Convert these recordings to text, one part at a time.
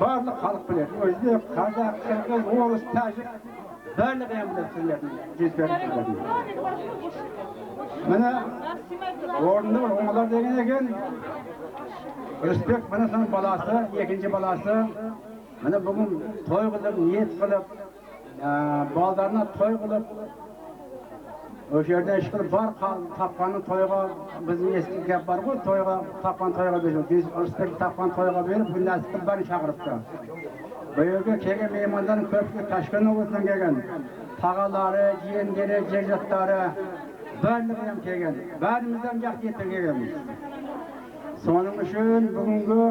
Barlık halk bilir. Özbek, Kazak, Kırgız, Oğuz, Tacik barlık emri sizlerden, cüzberliklerden. Mana orunda var, onlar degen eken Özbek mana sana balası, ikinci balası. Mana bugün toy qilib, niyet qilib, baldarına toy qilib, o yerda ish qilib bar tapqanni toyga bizning eski gap bor ku, toyga tapqan toyga berib, biz Özbek tapqan toyga berib, bundan qilib bari chaqiribdi. Bu yerga kelgan mehmondan ko'pchilik Toshkent oblasidan kelgan. Tağaları, jiyenleri, cecatları barligi ham kelgan. Barimiz ham yaxshi yetib kelganmiz. Soning uchun bugungi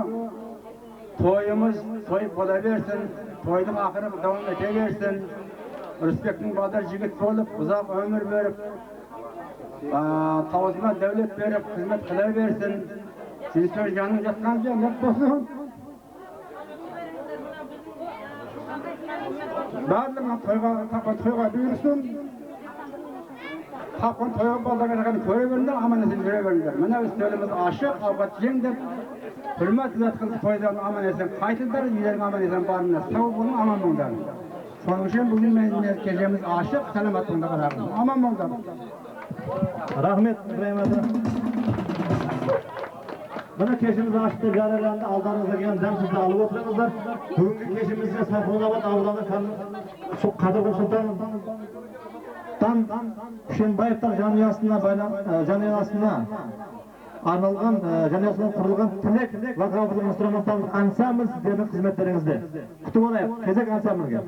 to'yimiz to'y bo'laversin, to'yning oxiri davom etaversin. Özbekning bodar yigit bo'lib, uzoq umr berib, tavozma davlat berib, xizmat qilaversin. Siz jonim yatgan jannat bo'lsin. Barlığına toyga buyursun. Tapqan toyga baldagan ko'raverdilar, amanasini beraverdilar. Mana üstölümüz aşık, avgat yeng deb hurmat qilib toydan amanasini qaytdilar, uylarga amanasini barına sağ bo'lin, aman bo'linglar. Shuning uchun bugun men kechamiz aşık, salomat bo'linglar. Aman bo'linglar. Rahmet İbrahim aka. Bana keşimiz açtı, jaraylandı, aldanızda gelen demsizde alıp oturuyorlar. Bugünkü keşimizde Sayfulabad avlanı Kadırgın Sultan'dan Hüseyinbayev'tar janiyasına arnalgan, janiyasına kurulgan tilek vakabızın instrumental ansambl sizlerin hizmetlerinizde. Kutum olayıp, kezek ansamblga.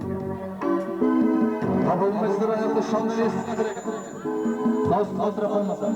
Kabulümüzde ayakta şanlı resmine gerek. Kalsıra koymasam.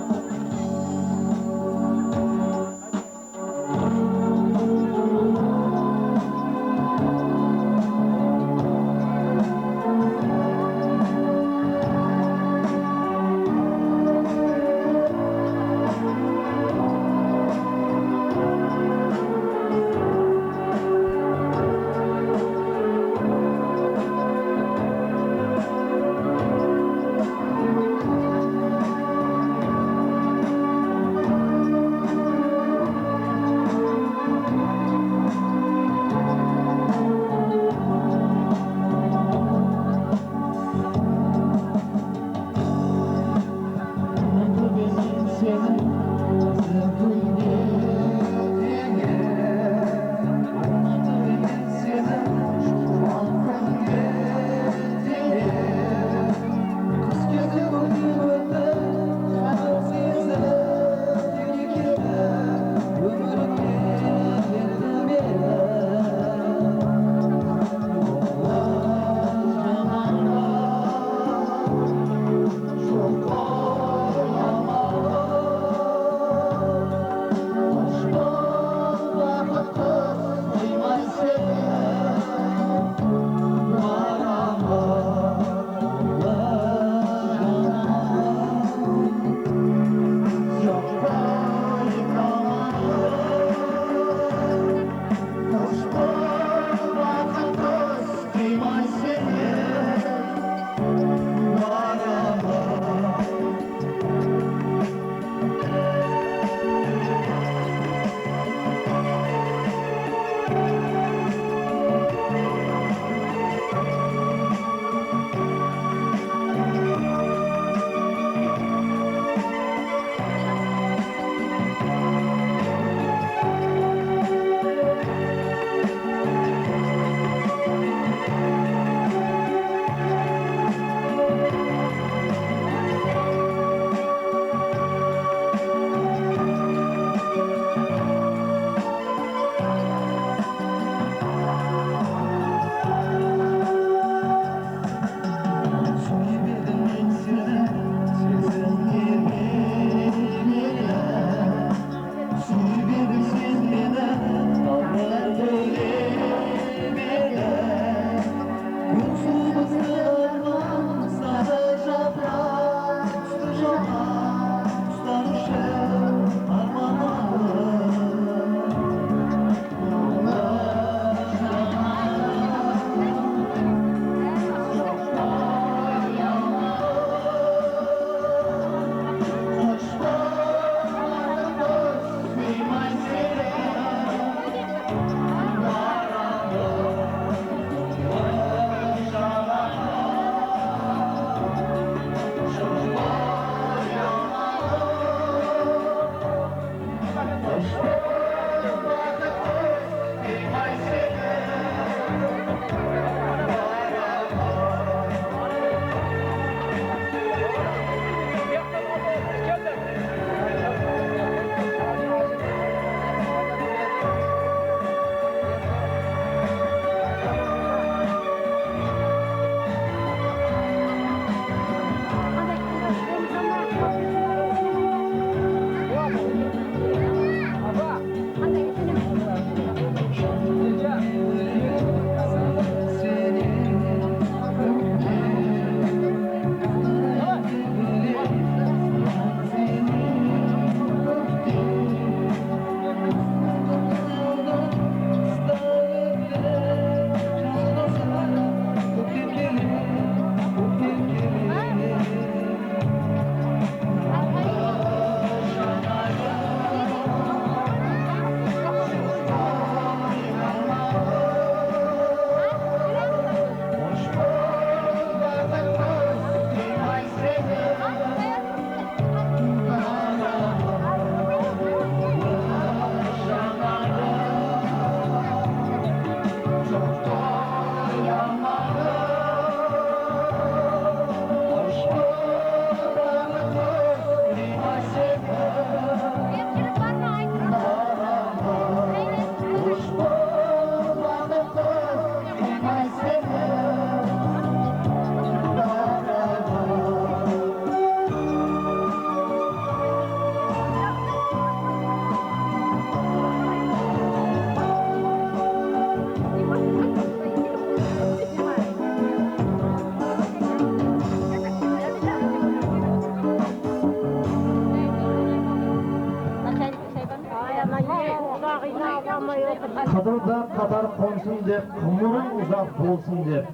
da katar konsun dep, kımırın uzak bolsun dep,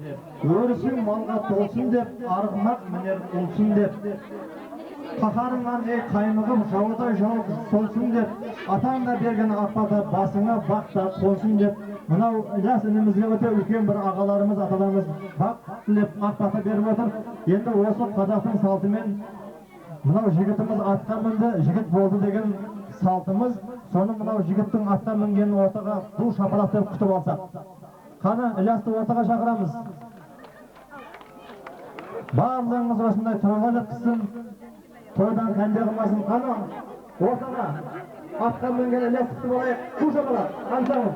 örüsün malga dolsun dep, argımak miner olsun dep, kaharından ey kaymığım şavada şav solsun dep, atan da bergen akbata basına bak da konsun dep, mına ilas inimizge öte ülken bir ağalarımız, atalarımız bak dep akbata berip otur. Endi osu Kazak'ın saltымен mına jigitimiz attan mindi, jigit boldu degen saltımız, sonu mına jigittin attan mingenin ortaga bu şapalak dep kutub alsak. Qani ilasты ortaga çakıramız. Bağlığınız başında toyga kısın, toydan kende kılmasın. Qani ortaga attan mingen ilas kutub alayık, bu şapalak, qansağız.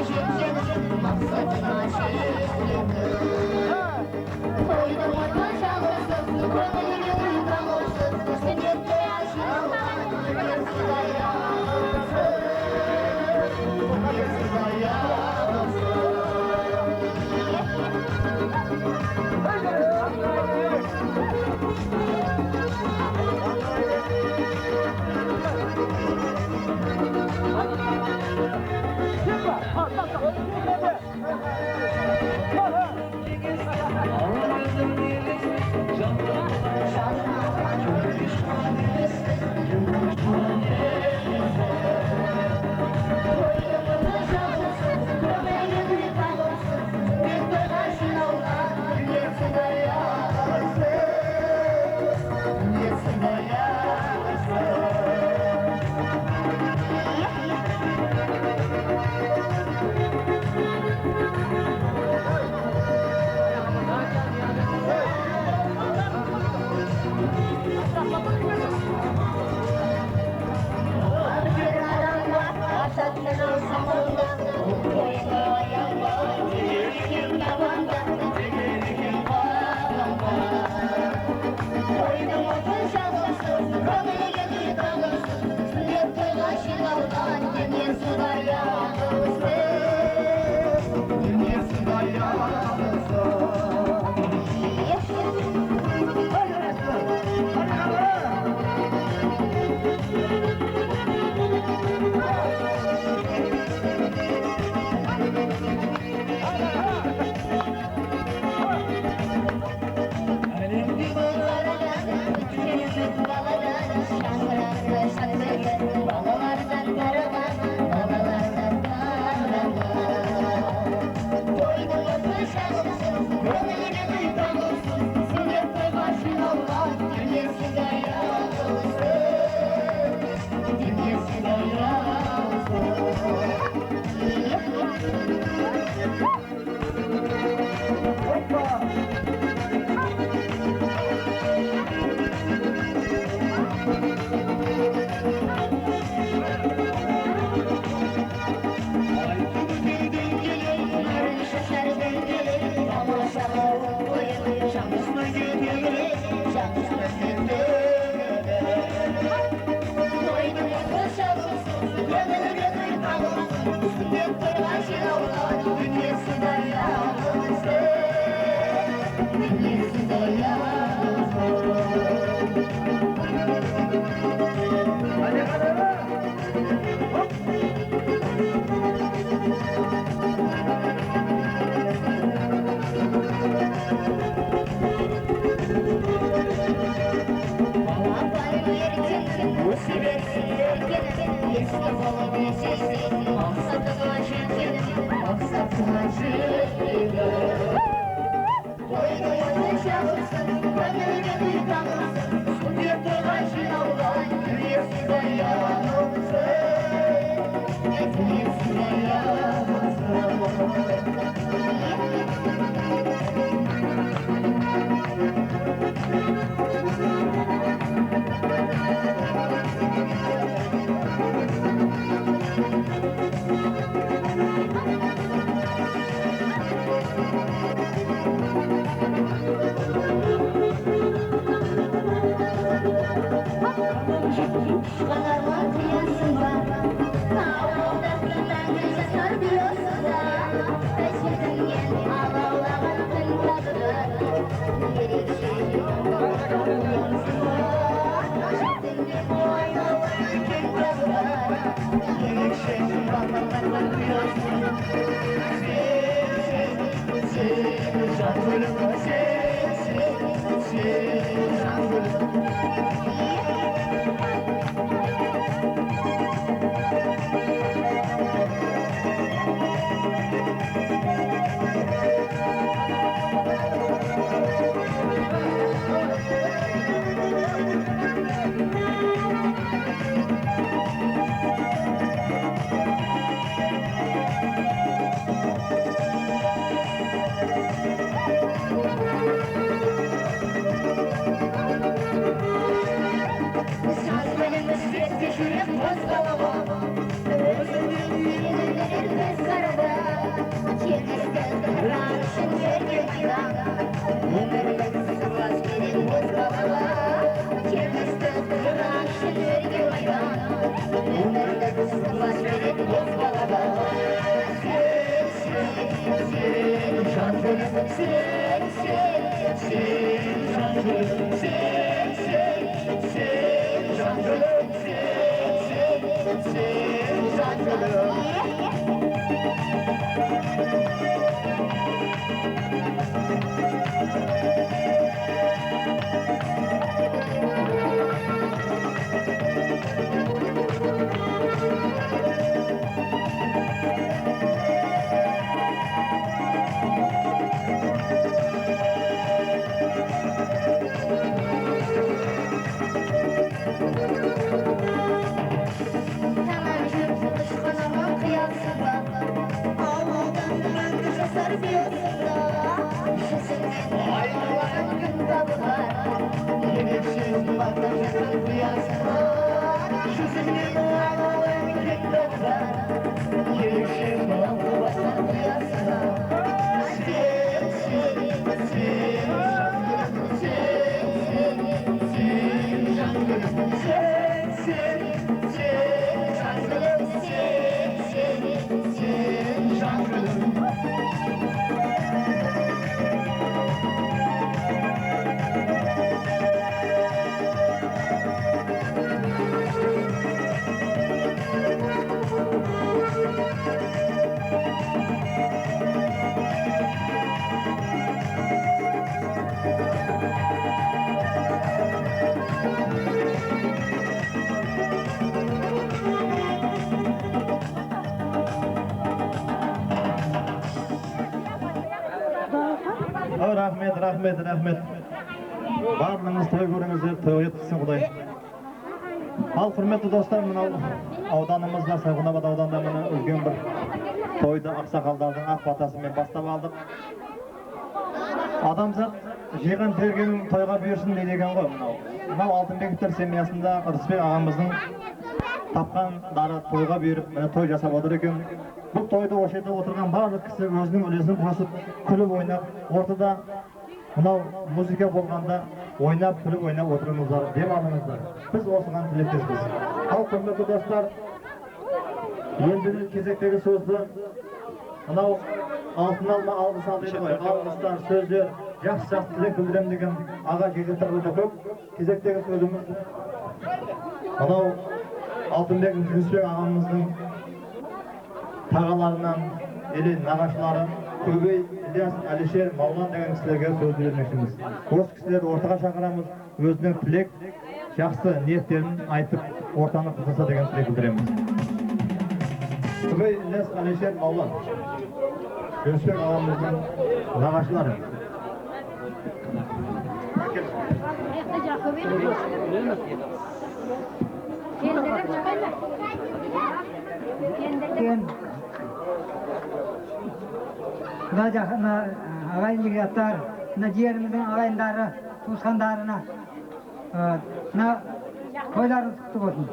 Thank you. Рахмет. Барлығыңыз той көріңіздер, той өткізсін Құдай. Ал құрметті достар, мынау ауданымызда, Сайхунабад ауданында мына үлкен бір тойды ақсақалдардың ақ батасымен бастап алдық. Адамзат жиған тергенін тойға бұйырсын деген ғой мынау. Мынау Алтынбековтер семьясында Рысбек ағамыздың тапқандары тойға бұйырып, той жасап отыр екен. Бұл тойды осы жерде отырған барлық кісі өзінің үлесін қосып, күліп ойнап, ортада мынау музыка болғанда ойнап, күліп ойнап отырыңыздар, дем алыңыздар. Біз осыған тілектеспіз. Ал құрметті достар, Енді кезектегі сөзді мынау алтын алма алғыс ал дейді ғой. Алғыстар, сөздер, жақсы тілек білдірем деген аға жегілтірлігі көп. Кезектегі сөзіміз мынау Алтынбек Жүнісбек ағамыздың тағаларынан елі нағашылары Көбей Ілияс Әлишер Маулан деген кісілерге сөз бермекшіміз. Осы кісілерді ортаға шақырамыз, өзінің тілек, жақсы ниеттерін айтып, ортаны қызаса деген тілек білдіреміз. Көбей Ілияс Әлишер Маулан Жүнісбек ағамыздың нағашылары. Мына жақын ағайын жігіттер, мына жеріміздің ағайындары, туысқандарына мына тойларыңыз құтты болсын.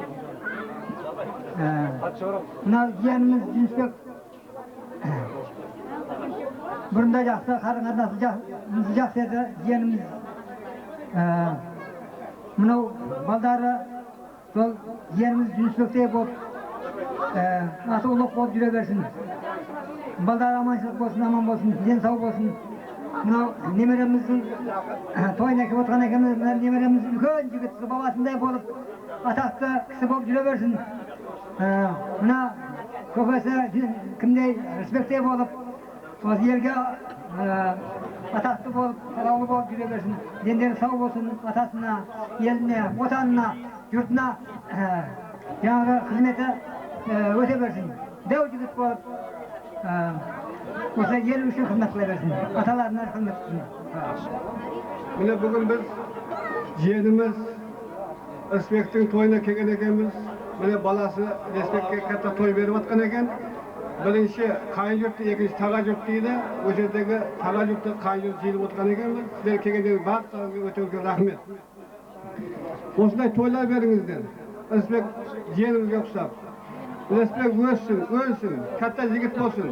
Мына жеріміз Жүнісбек бұрында жақсы, қарым-қатынасы жақсы еді жеріміз. Мынау балдары сол жеріміз Жүнісбектей болып, аты ұлық болып жүре берсін. Балдар аманшылық болсын, аман болсын, ден сау болсын. Мынау немереміздің тойына кеп отқан екенбіз, немереміз үлкен жігіт, бабасындай болып, атақты кісі болып жүре берсін. Мына көкесі кімдей респекттей болып, осы елге атақты болып, қалаулы болып жүре берсін. Дендері сау болсын, атасына, еліне, отанына, жұртына жаңағы қызметі өте берсін. Дәу жігіт болып, осы ел үшін қызмет қыла берсін. Аталарына қызмет қылсын. Міне бүгін біз жиеніміз Респектің тойына келген екенбіз. Міне баласы Респектке қатта той беріп атқан екен. Бірінші қайын жұртты, екінші таға жұрт дейді. Ол жердегі таға жұртты қайын жұрт жиылып отқан екенбіз. Сіздер келгендеріңіз барлықтарыңызға өте үлкен рахмет. Осындай тойлар беріңіздер. Респект жиенімізге ұқсап. Респект өссін, өнсін, қатта жігіт болсын.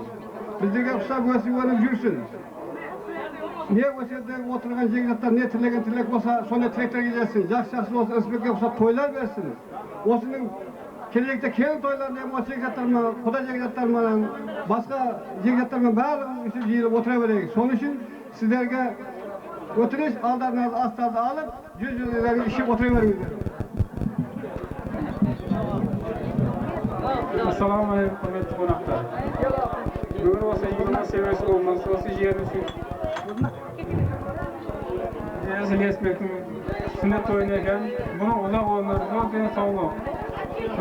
Біздерге ұқсап өсіп өніп жүрсін. Не осы жерде отырған жігіттер не тілеген тілек болса, сондай тілектерге жетсін. Жақсы болсын, Респектке ұқсап тойлар берсін. Осының келешекте кең тойларында осы жігіттермен, құда жігіттермен, басқа жігіттермен барлығымыз үшін жиылып отыра берейік. Соның үшін сіздерге өтініш, алдарыңыз астарды алып, жүз-жүздерге ішіп отыра беріңіздер. Assalamu alaikum, құрметті қонақтар. Бүгін осы 28 болмасы осы жеріміз үшін Респектің сүннет тойын екен. Бұны ұзақ өмір, зор денсаулық,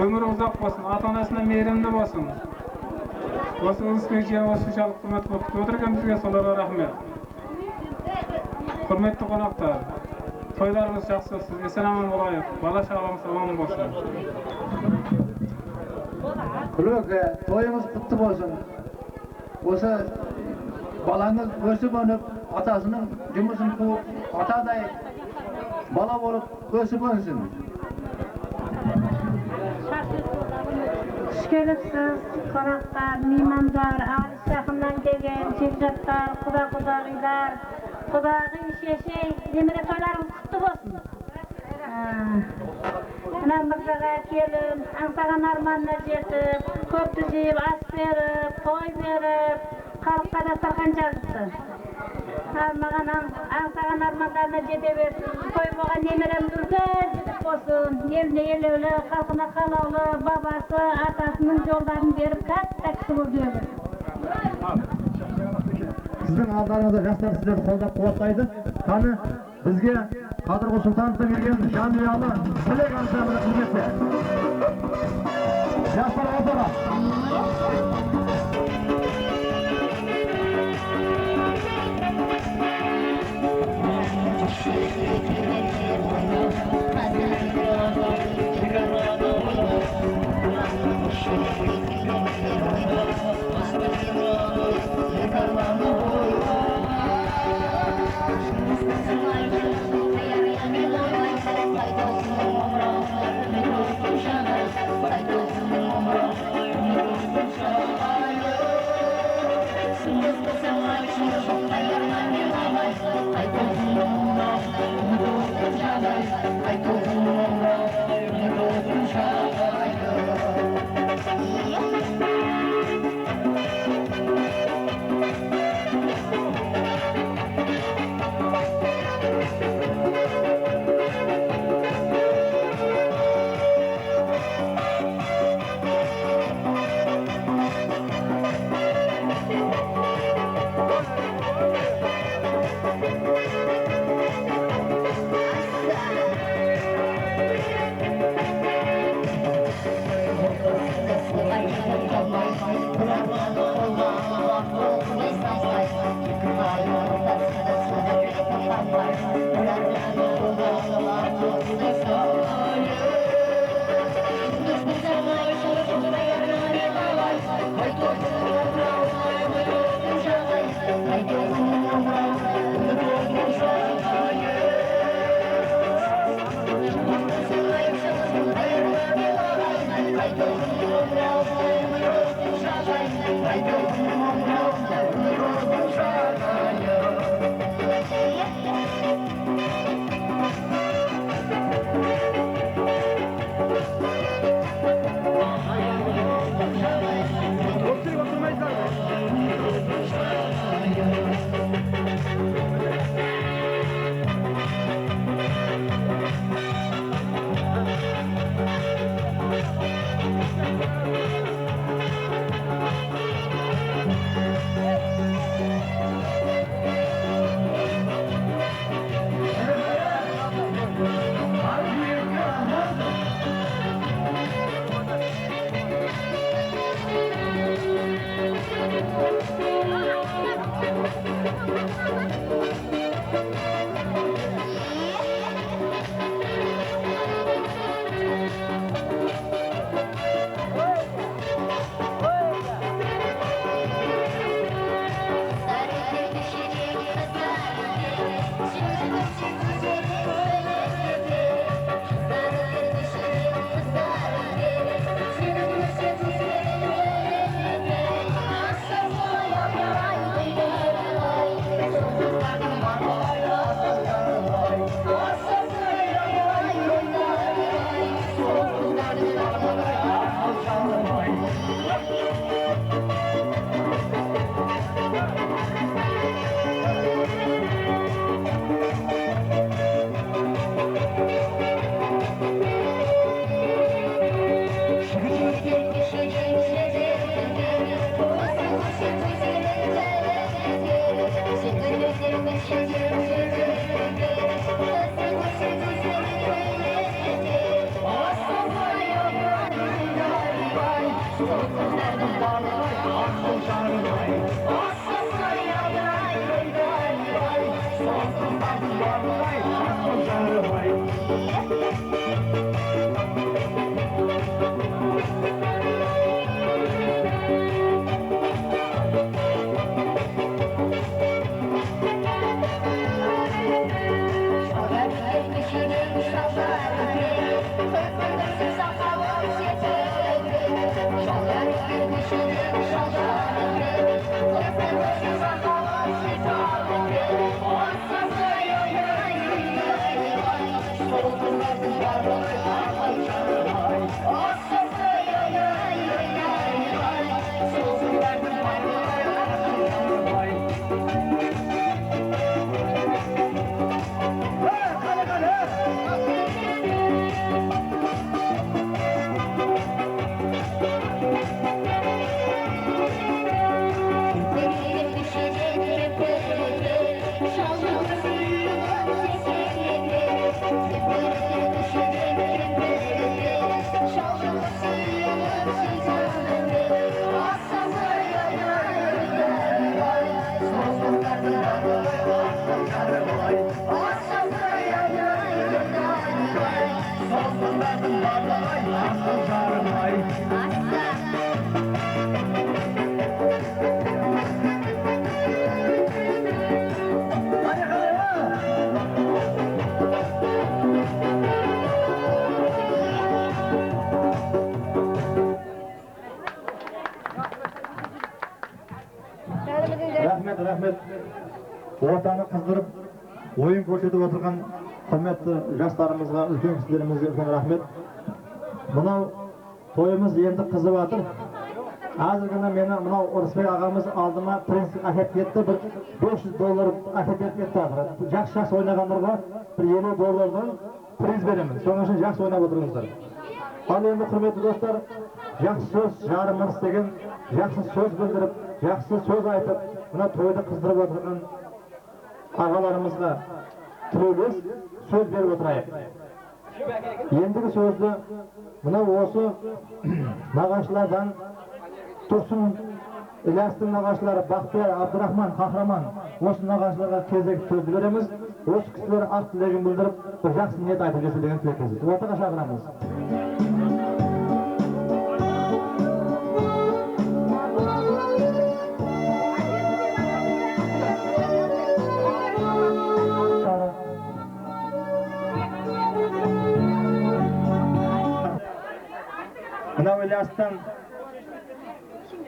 өмірі ұзақ болсын, ата-анасына мейірімді болсын. Осы Респект жері осыншалық құрмет қылып отырған бізге соларға рахмет. Құрметті қонақтар, тойларымыз жақсы, есен аман болайық, бала шағамыз аман болсын. Kuluk, toyumuz kutlu olsun. Olsa balanız ösüp önüp, atasının cümlesini kuup, ataday bala olup ösüp önsün. Hoş gelipsiz, konaklar, mimandar, ağrış yakından gelgen, cevcatlar, kudagıylar, kudağı şeşey, demire toylarımız kutlu olsun. Namazdaga kelib, ansag'an armonga yetib, ko'pni jiyib, as berib, to'y berib, xalqqa dasturxon chaqibdi. Hammaga ansag'an armonlarni yetaversin, to'y bo'lgan nemiramiz ulkan yigit bo'lsin, elni eluvli, xalqina qalovli, babasi, otasining yo'llarini berib, katta kishi bo'lib yurdi. Sizдің алдарыңызда жастар сіздерді қолдап қуаттайды. Қаны бізге Қадырғұл Сұлтановтан келген жанұялы тілек ансамблі қызметі. Жастар ортаға. Thank you. Рахмет. Ортаны қыздырып, ойын көрсетіп отырған құрметті жастарымызға, үлкен кісілерімізге үлкен рахмет. Мынау тойымыз енді қызып жатыр. Азырғана мені мынау Ырысбек ағамыз алдыма принц әкеп кетті, бір $500 әкеп кетті жатыр. Жақсы ойнағандарға бір $50 приз беремін. Соның үшін жақсы ойнап отырыңыздар. Ал енді құрметті достар, жақсы сөз жарымыз деген, жақсы сөз білдіріп, жақсы сөз айтып, мына тойды қыздырып отырған ағаларымызға тілеулес сөз беріп отырайық. Ендігі сөзді мына осы нағашылардан Тұрсын Ілиястың нағашылары Бақтияр, Абдырахман, Қахраман осы нағашыларға кезек сөзді береміз. Осы кісілер ақ тілегін білдіріп, бір жақсы ниет айтып жесе деген тілектесіз. Ортаға шақырамыз. Мынау Ілиястан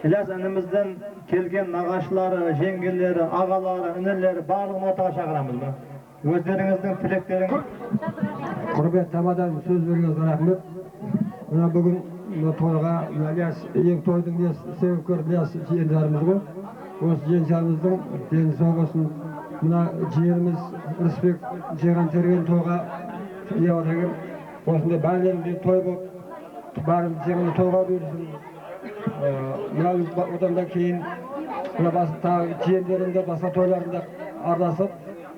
İlyas önümüzden kelgen nagaşları, jengelleri, ağaları, ineleri barlığına otağa çağıramız mı? Özlerinizden tileklerin. Qurbet tamadan söz berýänsiz rahmet. Muna bugün toyga İlyas ýeň toýdyň diýip sebäpkär İlyas jeňlerimizge. Oş jeňlerimizden deni sag bolsun. Muna jeňimiz respekt jeňan tergen toyga ýa-da oşunda bälen bir toy bolup barym jeňini toyga bersin. Muna odandan keyin muna basta jeňlerinde basa toylarında ardasyp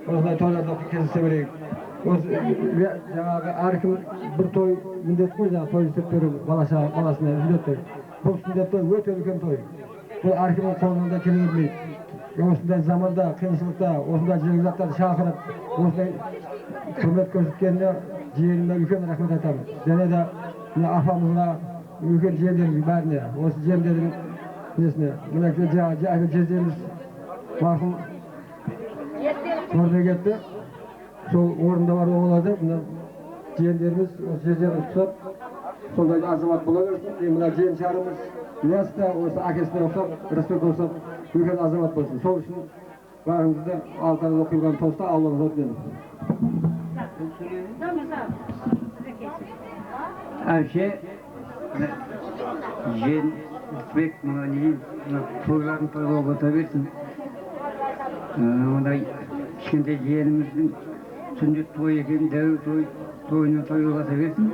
oşunday toylarda kesip berýek. Жаңағы әркім бір той міндет қой, жаңағы той істеп беру баласына міндетті. Бұл сүндет той өте үлкен той. Бұл әркімнің қолынан келе бермейді. Осындай заманда, қиыншылықта, осындай жеңілдіктарды шақырып, осындай құрмет көрсеткеніне жиеніне үлкен рахмет айтамын. Және де апамызға, үлкен жиендердің бәріне, осы жиендердің несіне, мінекей жаңағы жездеміз марқұм көріне кетті. Сол орында бар оңалады, мына жиенlerimiz осы жерден ұқсап, сондай азамат бола берсін. Мына жиен шарымыз İlyas та осы әкесіне ұқсап, респект ұқсап, үлкен азамат болсын. Сол үшін барыңызды алтарда оқылған тоста Аллаға өтінемін. Әше жиен респект мына неyin тойларын тойға бата берсін. Ондай кішкентай жиеніміздің сүндет той екен, дәу той, тойына тойға бата берсін.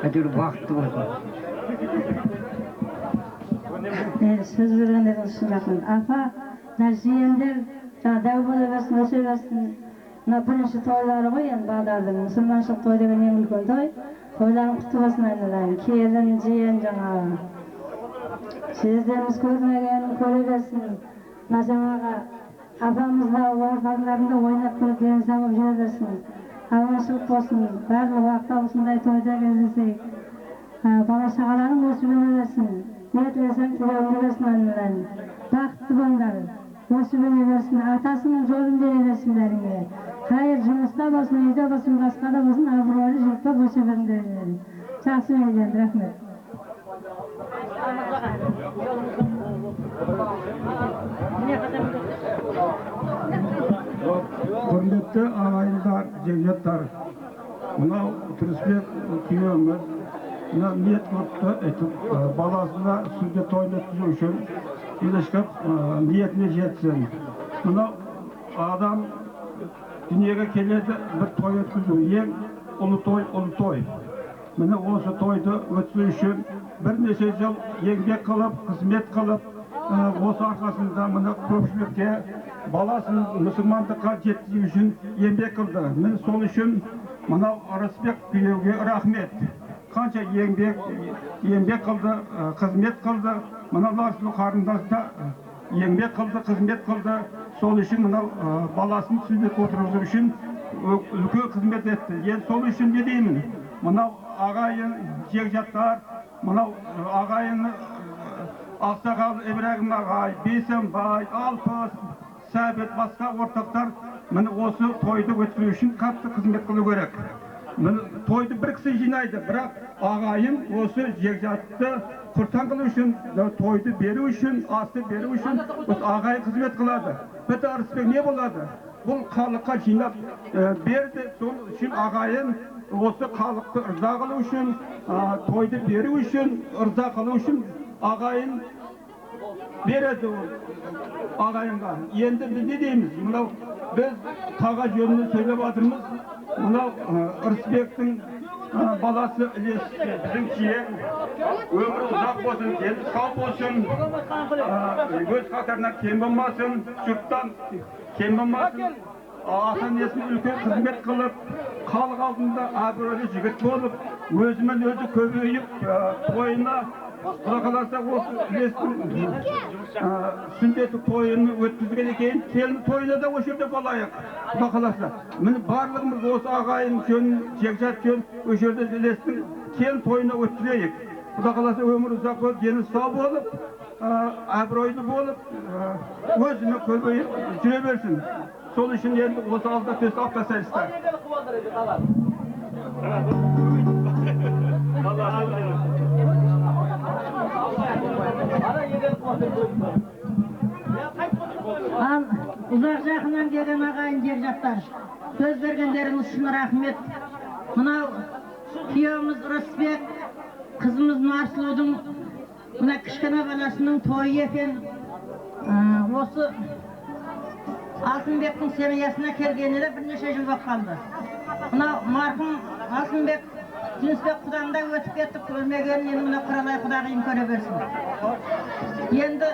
Әйтеуір бақытты болсын. Söz vergenlerin için rahmet. Apa, jiýenler däw bola bersin, öse bersin. Muna birinçi toylary goýan bagdardyň musulmançylyk toý degen eň ulkan toy. Toylaryň kutly bolsun aýnalan. Kelin, jiýen jaňagy. Sizlerimiz görmegen, köre bersin. Najaňaga apamyzla wagtlarynda oýnap bergen sabap jere bersin. Hawaşylyk bolsun. Barly wagtda uşunday toýda gezsek. Bala şagalaryň ösübüne bersin. Niyetlersem ömrü versin anneler. Baktı bollar. Ösübüne versin. Atasının jolun bere versinlerine. Hayır jumuşda bolsun, uyda bolsun, başkada bolsun, abroly jurtda boşa bersinler. Çaksy eýlen, rahmet. Құрметті ағайындар, жеңгеттар, мынау Тұрысбек күйеуіміз мына ниет қылыпты етіп баласына сүннет тойын өткізу үшін елешкеп ниетіне жетсін. Мынау адам дүниеге келеді бір той өткізу, ең ұлы той. Міне осы тойды өткізу үшін бірнеше жыл еңбек қылып, қызмет қылып, осы арқасында мына көпшілікке баласын мұсылмандыққа жеткізу үшін еңбек қылды. Мен сол үшін мынау Арысбек күйеуге рахмет. Қанша еңбек қылды, қызмет қылды. Мыналар қарындасында еңбек қылды, қызмет қылды. Сол үшін мынау баласын сүндет отырғызу үшін үлкен қызмет етті. Енді сол үшін не деймін? Мынау ағайын жекжаттар, мынау ағайын Ақсақал Ибрагим ағай, Бейсенбай, Алпыс, Сәбет, басқа ортақтар міне осы тойды өткізу үшін қатты қызмет қылу керек. Тойды бір кісі жинайды, бірақ ағайын осы жекжатты құртан қылу үшін, тойды беру үшін, асты беру үшін осы ағайын қызмет қылады. Біті Арыспек не болады? Бұл халыққа жинап берді, сол үшін ағайын осы халықты ырза қылу үшін, тойды беру үшін, ырза қылу үшін ағайын береді ағайынға. Енді біз не дейміз? Мынау біз таға жөнінен сөйлеп жатырмыз. Мынау Ырысбектің баласы Ілес, біздің жиен өмірі ұзақ болсын, дені сау болсын, өз қатарынан кем болмасын, жұрттан кем болмасын. Ата-енесіне үлкен қызмет қылып, халық алдында абыройлы жігіт болып, өзімен өзі көбейіп, тойына Құда қаласа осы Ілестің сүндеттік тойыны өткізгеннен кейін келін тойына да осы жерде болайық. Құда қаласа. Міне барлығымыз осы ағайын жөн, жекжат жөн, осы жерде Ілестің келін тойына өткізейік. Құда қаласа өмір ұзақ болып, дені сау болып, абыройлы болып, өзімен көбейіп жүре берсін. Сол үшін енді осы алда төс апта сайыстар. Al uzak жақыннан келген ағайын жер жақтар. Söz бергендеріңіз үшін рахмет. Мынау күйеуіміз Рысбек, қызымыз Нарсылудың мына кішкене баласының тойы екен. Осы Алтынбектің семьясына келгені де бірнеше жыл болып қалды. Мынау марқұм Алтынбек Жүнісбек құдағында өтіп кетіп көрмеген, енді мына Құралай құдағиым көре берсін. Енді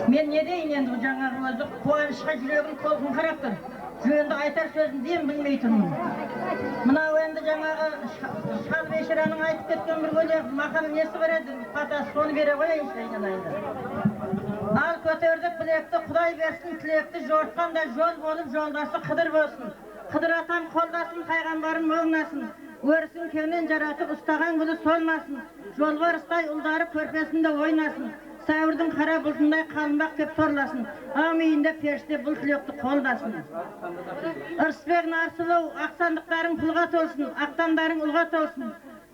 мен не дейін енді жаңағы өзі қуанышқа жүрегім толқын қарап тұр. Жөнді айтар сөзін дейін білмей тұрмын. Мынау енді жаңағы Шал Бейшираның айтып кеткен бір өлең мақал несі бар еді, патасы соны бере қояйыншы айналайында. Ал көтердік білекті Құдай берсін, тілекті жортқанда жол болып жолдасы Қыдыр болсын. Қыдыр атам қолдасын, пайғамбарым молнасын. Өрісін кеңнен жаратып ұстаған гүлі солмасын. Жолбарыстай ұлдары көрпесінде ойнасын. Сәуірдің қара бұлтындай қалынбақ деп торласын. Амейінде періште бұл тілекті қолдасын. Ырысбек Нарсылу, ақсандықтарың пұлға толсын, ақтандарың ұлға толсын.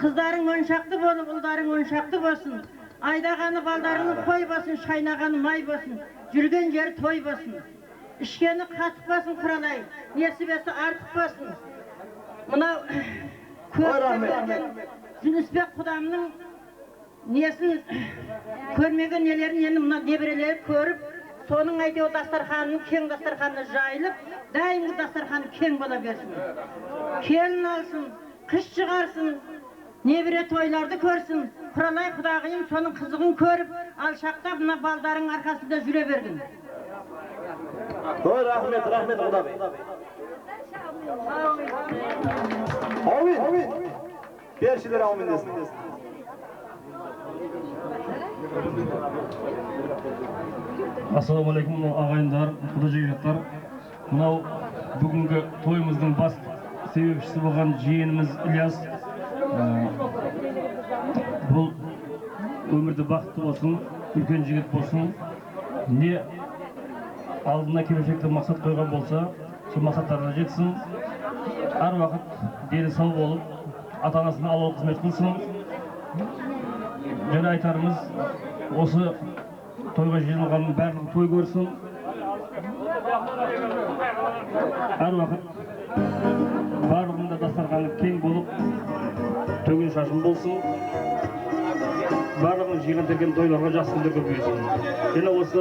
Қыздарың оншақты болып, ұлдарың оншақты болсын. Айдағаны балдарының қой болсын, шайнағаны май болсын. Жүрген жері той болсын. Ішкені қатық болсын Құралай, несібесі артық болсын. Мынау Жүнісбек құдамның несін көрмеген нелерін енді мына дебірелер көріп, соның әйтеу дастарханының кең дастарханы жайылып, дайымғы дастарханы кең бола берсін. Келін алсын, қыш шығарсын, небіре тойларды көрсін. Құралай құдағиым соның қызығын көріп, алшақтап мына балдарың арқасында жүре берген. Рахмет, рахмет құдағи. Аумин. Першілер аумин десін. Ассаламу алейкум ағайындар, құда-жегеттар. Мынау бүгінгі тойымыздың бас себепшісі болған жиеніміз Ильяс. Бұл өмірді бақытты болсын, үлкен жігіт болсын. Не алдына келешекте мақсат қойған болса, сол мақсаттарына жетсін. Әр уақыт дені сау болып, ата-анасына алау қызмет қылсын. Және айтарымыз, осы тойға жиналғанның барлығы той көрсін. Әр уақыт барлығында дастарханы кең болып, төгін шашын болсын. Барлығын жиған терген тойларға жақсы күндер көбейсін. Және осы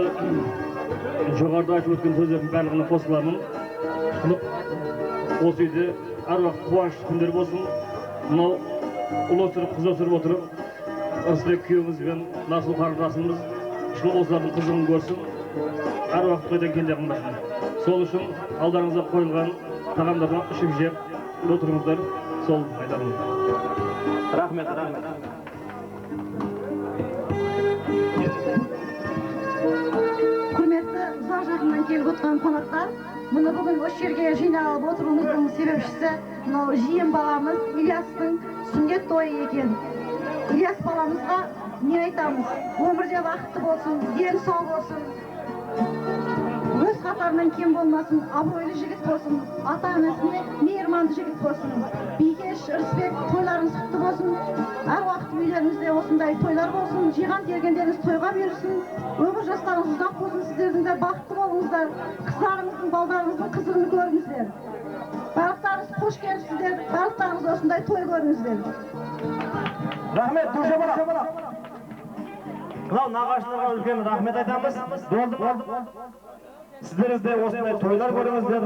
жоғарыда айтып өткен сөздердің барлығына қосыламын. Осы үйде әр уақыт қуаныш күндер болсын. Мынау ұл өсіріп, қыз өсіріп отырып, Ырысбек күйеуіміз бен Нарсыл қарындасымыз осылардың қызығын көрсін. Әр уақыт тойдан келе қымбасын. Сол үшін алдарыңызға қойылған тағамдардан ішіп жеп отырыңыздар. Сол айтамын. Рахмет, рахмет. Құрметті ұзақ жақыннан келіп отырған қонақтар, мұны бүгін осы жерге жиналып отыруымыздың себепшісі мынау жиен баламыз Ильястың сүндет тойы екен. Ильяс баламызға не айтамыз? Өмірде бақытты болсын, дені сау болсын, өз қатарынан кем болмасын, абыройлы жігіт болсын, ата-анасына мейірманды жігіт болсын. Бикеш, Ырысбек, тойларыңыз құтты болсын. Әр уақыт үйлеріңізде осындай тойлар болсын, жиған тергендеріңіз тойға берілсін. Өмір жастарыңыз ұзақ болсын, сіздердің де бақытты болыңыздар. Қыздарыңыздың, балдарыңыздың қызығын көріңіздер. Барлықтарыңыз қош келіпсіздер, барлықтарыңыз осындай той көріңіздер. Рахмет, Душабара. Мынау нағашыларға үлкен рахмет айтамыз. Болды. Сіздеріңізде осындай тойлар көріңіздер,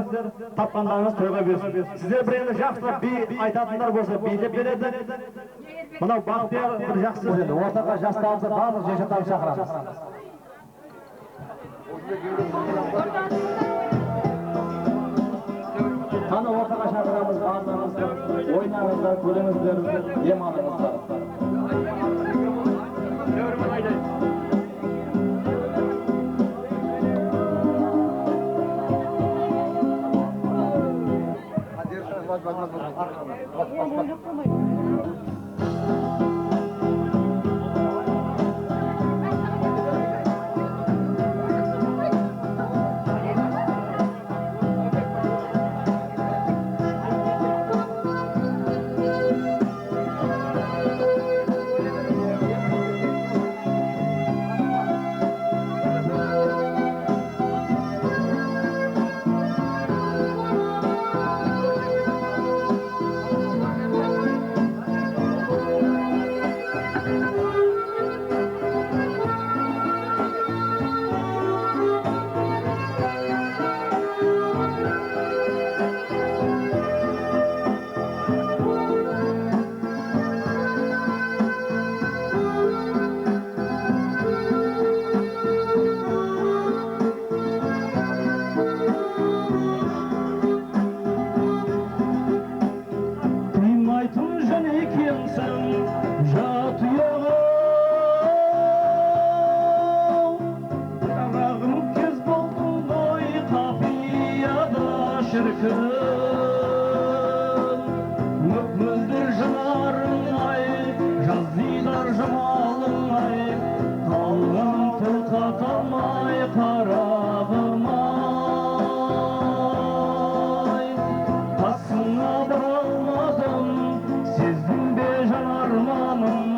тапқандарыңыз тойға берсін. Сіздер біреуді жақсылап би айтатындар болса билеп береді. Мынау Бақтияр бір жақсы сөз еді. Ортаға жастарымызды барлық жешаттарын шақырамыз. Қаны ортаға шақырамыз, барлығымызды ойнаңыздар, көріңіздер, ем алыңыздар. kalmay karağım ay Kasına bağladım sizin bejan armanım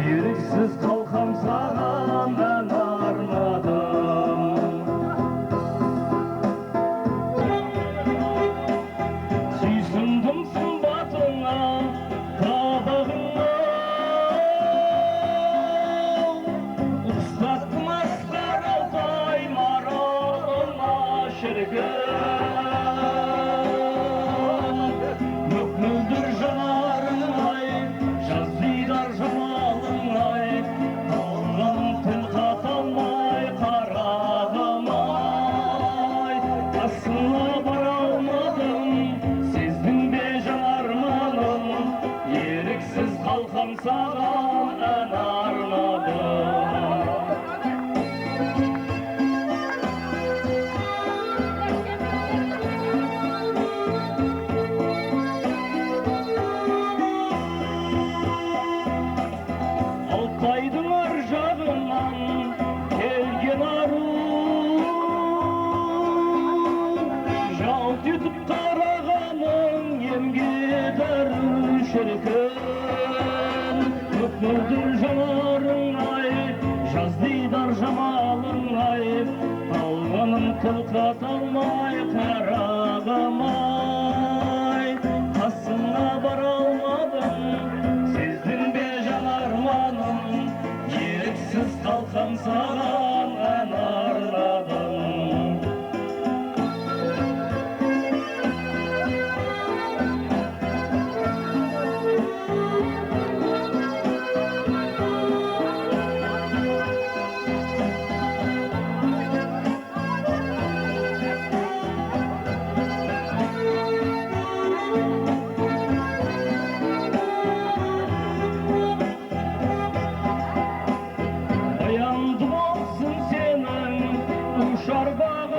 Yeriksiz kalkam sağan ben armadım Süysündüm sımbatına tabağına Uslattım asgar altay maralına şirgin Mükmüldür janarın ay Şazidar jamalın ay Dalgan til katalmay karağım ay Asına varalmadım sizin bejan armanım Yeriksiz kalkam sağam en armadım Altaydın arjağından kelgen arun Jalt yutup karağanın yemgider şirkin Mükmüldür janarın ay Jazdidar jamalın ay Alganım kılkat almay karağım ay Kasına varalmadım sizin bejan armanım Yeriksiz kalkam sağan en arladım Dayandım olsun senin uşar bağın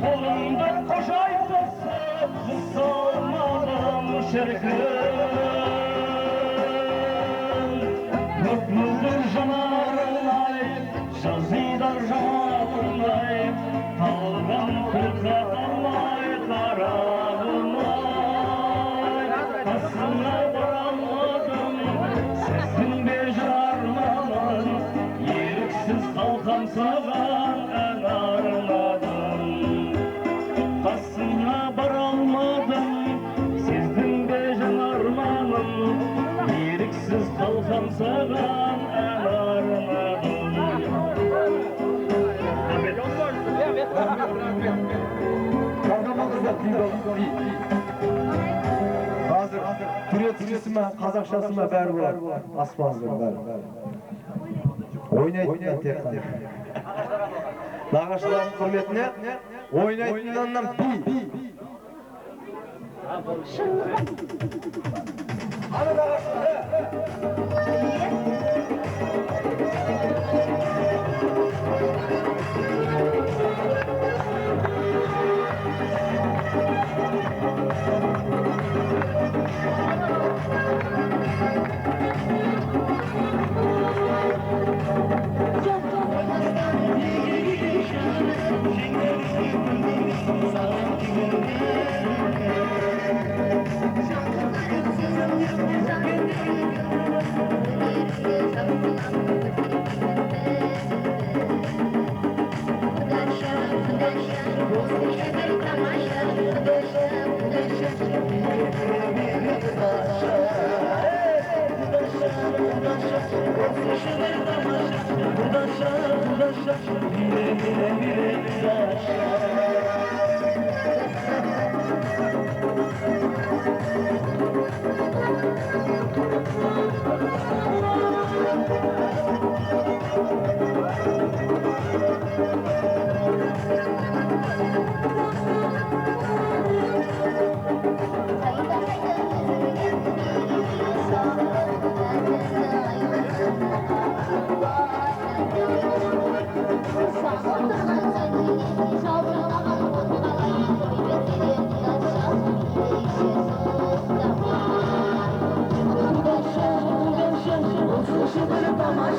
Kolundan koşaydı sapı salmadım şirkin Mükmüldür janarın ay Şazidar jamalın ay Kalgan kılkat almay karağım ay Kasına varalmadım sizin bejan armanın Yeriksiz kalkam sağan en armadım Kasına varalmadım sizin bejan armanın Yeriksiz kalkam sağan en armadım Hazır türetkisi mi, Қазақшасы mı bәрі болады. Аспазының бәрі. Ойнайтыннан тек қана. Нағашылардың құрметіне ойнайтыннан би. Аны нағашылар. Tamaşa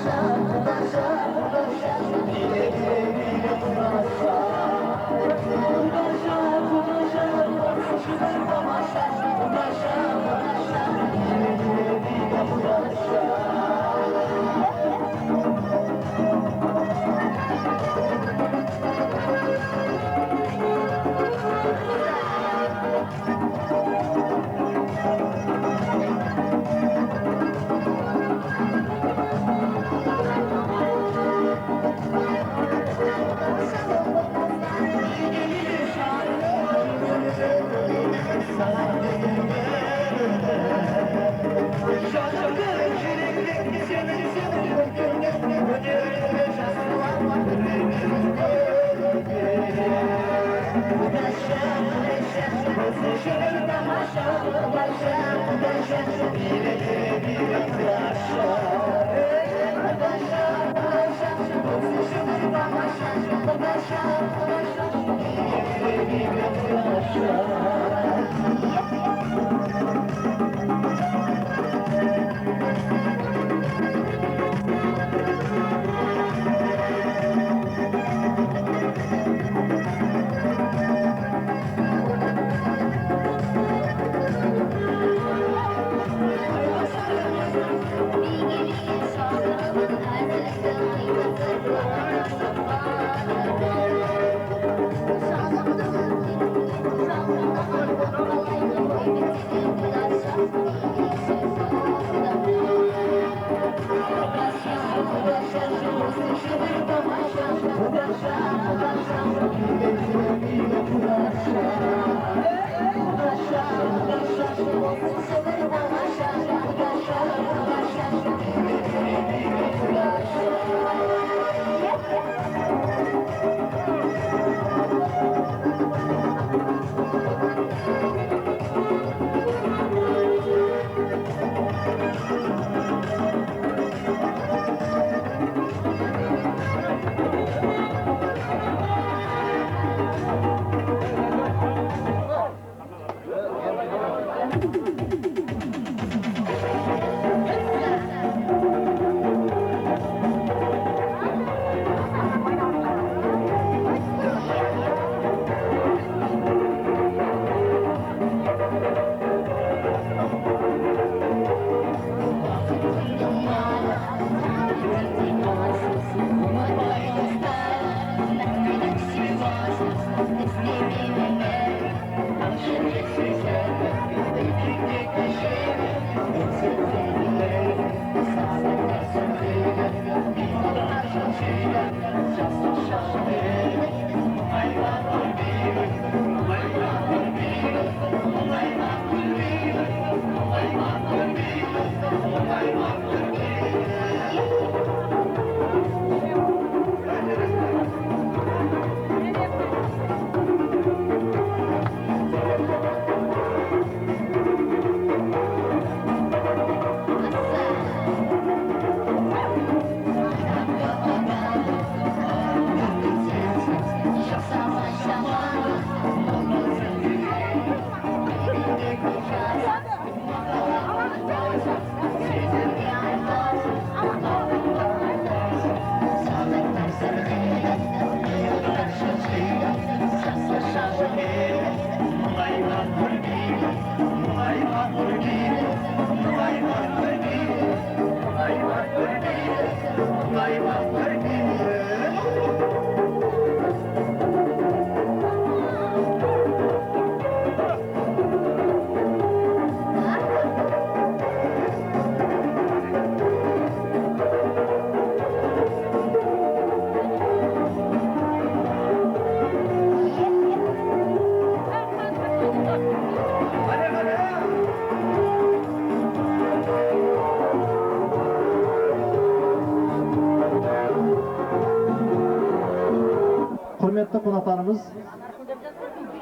Hürmetli konaklarımız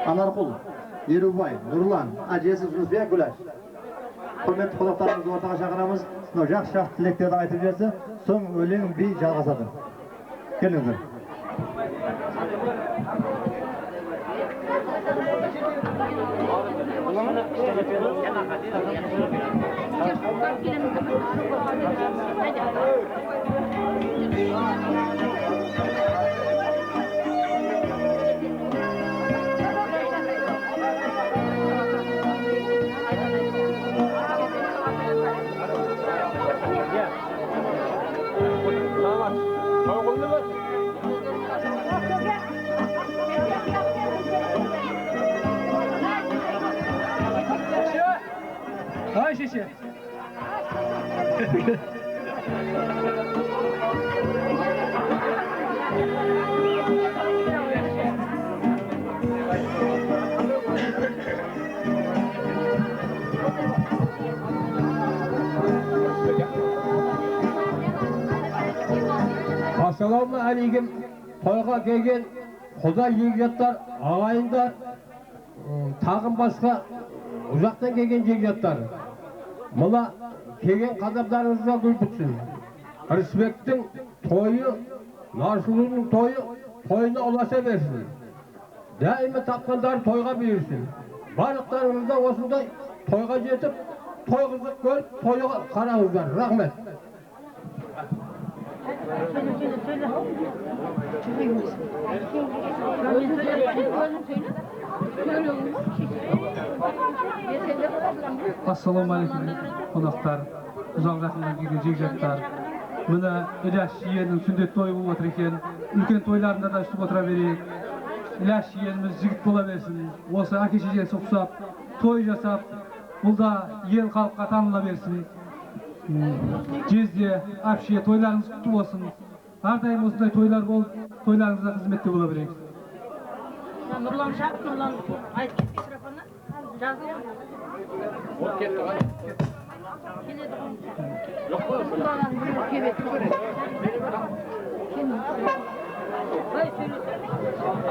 Anarkul, Yerubay, Nurlan, Acesi Zülfiye Güleş. Hürmetli konaklarımızı ortağa çağıramız. Жақсы тілектерді айтып берсе, соң өлең би жалғасады. Келіңіздер. Ay şişe. Assalamu alaikum. Toyga kelgan Xudo yigitlar, ağayınlar, tağın başka uzaktan gelgen jegjattар. Mına kelgen kadamlarınızga gül bitsin. Respektin toyu, Narsulunun toyu, toyuna ulaşa versin. Daima tapkanlar toyga buyursun. Barıklarınızda osunda toyga jetip, toy kızık görüp, toyga karağızlar. Rahmet. Assalamu alaykum qonaqlar, uzoq yaqindan kelgan jegjattlar. Mana Ilash yeğenin sünnet to'yi bo'lib o'tir ekan. Ulkan to'ylarında da tutib o'tira beraylik. Ilash yeğenimiz jigit bo'la bersin. Bo'lsa aka-chechaga suqsab, to'y jasab, bunda yer xalqqa tanila bersin. Jezde, Afshiya to'ylarimiz qutlug' bo'lsin. Har doim o'shanday to'ylar bo'lib, to'ylaringizda xizmatda bo'la beraylik. Nurlan Şah, Nurlan aytib ketdi mikrofonni. Жазып.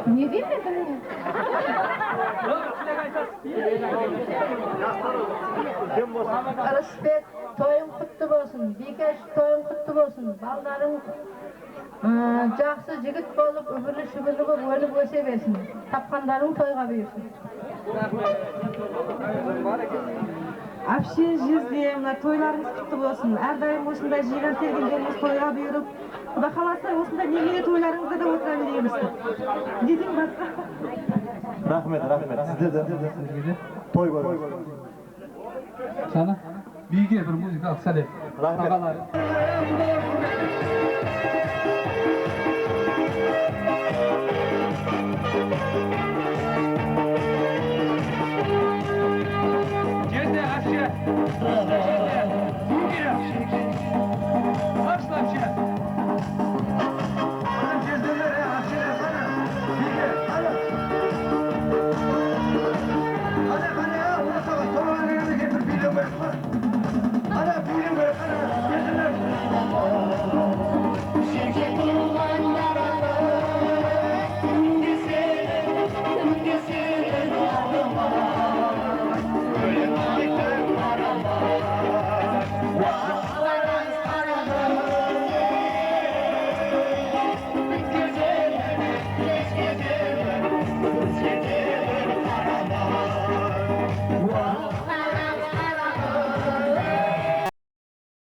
Ne diyeyim mi? Respekt, toyun kutlu olsun. Bikeş toyun kutlu olsun. Balların жақсы жігіт болып, үбірлі шүбірлі болып, өліп өсе берсін. Тапқандарың тойға бұйырсын. Afshiya jezde, mына to'ylarimiz qutlug' bo'lsin. Әрдайым осындай жиған тергендерimiz тойға бұйырып, Xudo xolasa осындай немере to'ylaringizda da o'tira beramiz. Ne deng boshqa? Rahmet. Sizde de toy var. Sana bilgi bir muzikалық сәлем. Ағалары. Jezde, Afshiya.